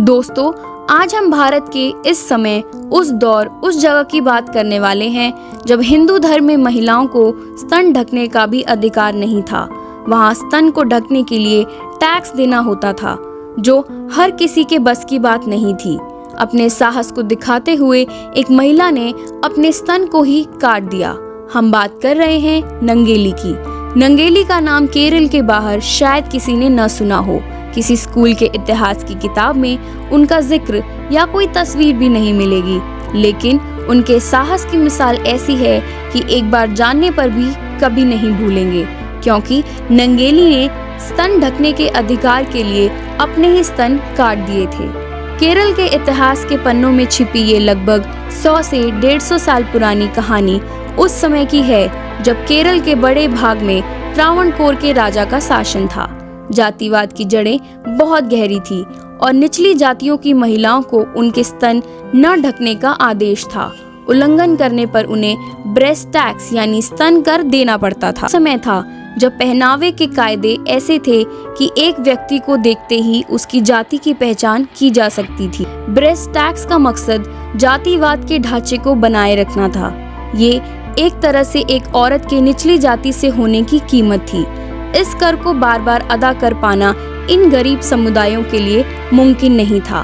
दोस्तों, आज हम भारत के इस समय, उस दौर, उस जगह की बात करने वाले हैं जब हिंदू धर्म में महिलाओं को स्तन ढकने का भी अधिकार नहीं था। वहाँ स्तन को ढकने के लिए टैक्स देना होता था, जो हर किसी के बस की बात नहीं थी। अपने साहस को दिखाते हुए एक महिला ने अपने स्तन को ही काट दिया। हम बात कर रहे हैं नंगेली की। नंगेली का नाम केरल के बाहर शायद किसी ने न सुना हो। किसी स्कूल के इतिहास की किताब में उनका जिक्र या कोई तस्वीर भी नहीं मिलेगी, लेकिन उनके साहस की मिसाल ऐसी है कि एक बार जानने पर भी कभी नहीं भूलेंगे, क्योंकि नंगेली ने स्तन ढकने के अधिकार के लिए अपने ही स्तन काट दिए थे। केरल के इतिहास के पन्नों में छिपी ये लगभग 100 से 150 साल पुरानी कहानी उस समय की है जब केरल के बड़े भाग में त्रावणकोर के राजा का शासन था। जातिवाद की जड़ें बहुत गहरी थी और निचली जातियों की महिलाओं को उनके स्तन न ढकने का आदेश था। उल्लंघन करने पर उन्हें ब्रेस्ट टैक्स यानी स्तन कर देना पड़ता था। समय था जब पहनावे के कायदे ऐसे थे कि एक व्यक्ति को देखते ही उसकी जाति की पहचान की जा सकती थी। ब्रेस्ट टैक्स का मकसद जातिवाद के ढांचे को बनाए रखना था। ये एक तरह से एक औरत के निचली जाति से होने की कीमत थी। इस कर को बार बार अदा कर पाना इन गरीब समुदायों के लिए मुमकिन नहीं था।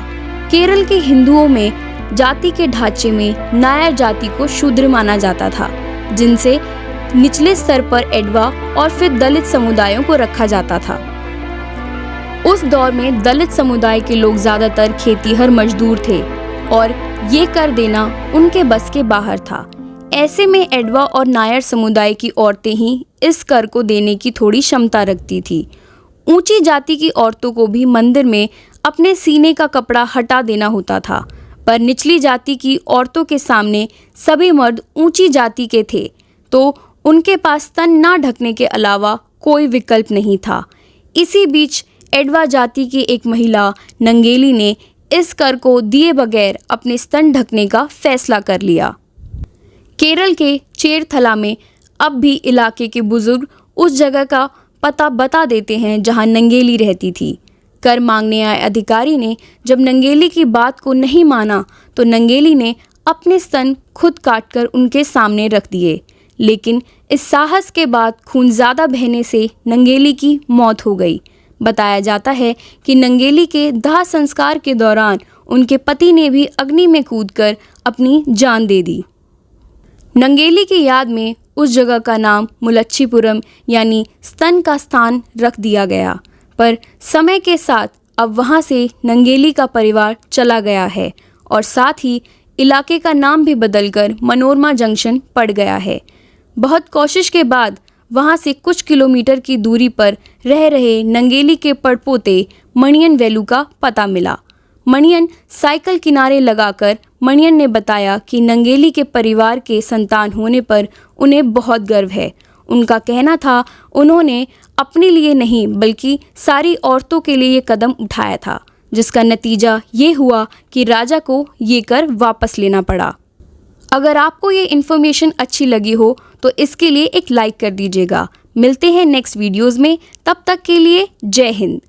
केरल के हिंदुओं में जाति के ढांचे में नायर जाति को शूद्र माना जाता था, जिनसे निचले स्तर पर एडवा और फिर दलित समुदायों को रखा जाता था। उस दौर में दलित समुदाय के लोग ज्यादातर खेतीहर मजदूर थे और ये कर देना उनके बस के बाहर था। ऐसे में एडवा और नायर समुदाय की औरतें ही इस कर को देने की थोड़ी क्षमता रखती थी। ऊंची जाति की औरतों को भी मंदिर में अपने सीने का कपड़ा हटा देना होता था, पर निचली जाति की औरतों के सामने सभी मर्द ऊंची जाति के थे, तो उनके पास स्तन ना ढकने के अलावा कोई विकल्प नहीं था। इसी बीच एडवा जाति की एक महिला नंगेली ने इस कर को दिए बगैर अपने स्तन ढकने का फैसला कर लिया। केरल के चेरथला में अब भी इलाके के बुजुर्ग उस जगह का पता बता देते हैं जहां नंगेली रहती थी। कर मांगने आए अधिकारी ने जब नंगेली की बात को नहीं माना तो नंगेली ने अपने स्तन खुद काटकर उनके सामने रख दिए, लेकिन इस साहस के बाद खून ज़्यादा बहने से नंगेली की मौत हो गई। बताया जाता है कि नंगेली के दाह संस्कार के दौरान उनके पति ने भी अग्नि में कूदकर अपनी जान दे दी। नंगेली की याद में उस जगह का नाम मुलच्छीपुरम यानी स्तन का स्थान रख दिया गया, पर समय के साथ अब वहां से नंगेली का परिवार चला गया है और साथ ही इलाके का नाम भी बदलकर मनोरमा जंक्शन पड़ गया है। बहुत कोशिश के बाद वहां से कुछ किलोमीटर की दूरी पर रह रहे नंगेली के पड़पोते मणियन वेलू का पता मिला। मणियन साइकिल किनारे लगाकर मणियन ने बताया कि नंगेली के परिवार के संतान होने पर उन्हें बहुत गर्व है। उनका कहना था उन्होंने अपने लिए नहीं बल्कि सारी औरतों के लिए ये कदम उठाया था, जिसका नतीजा ये हुआ कि राजा को ये कर वापस लेना पड़ा। अगर आपको ये इन्फॉर्मेशन अच्छी लगी हो तो इसके लिए एक लाइक कर दीजिएगा। मिलते हैं नेक्स्ट वीडियोज़ में, तब तक के लिए जय हिंद।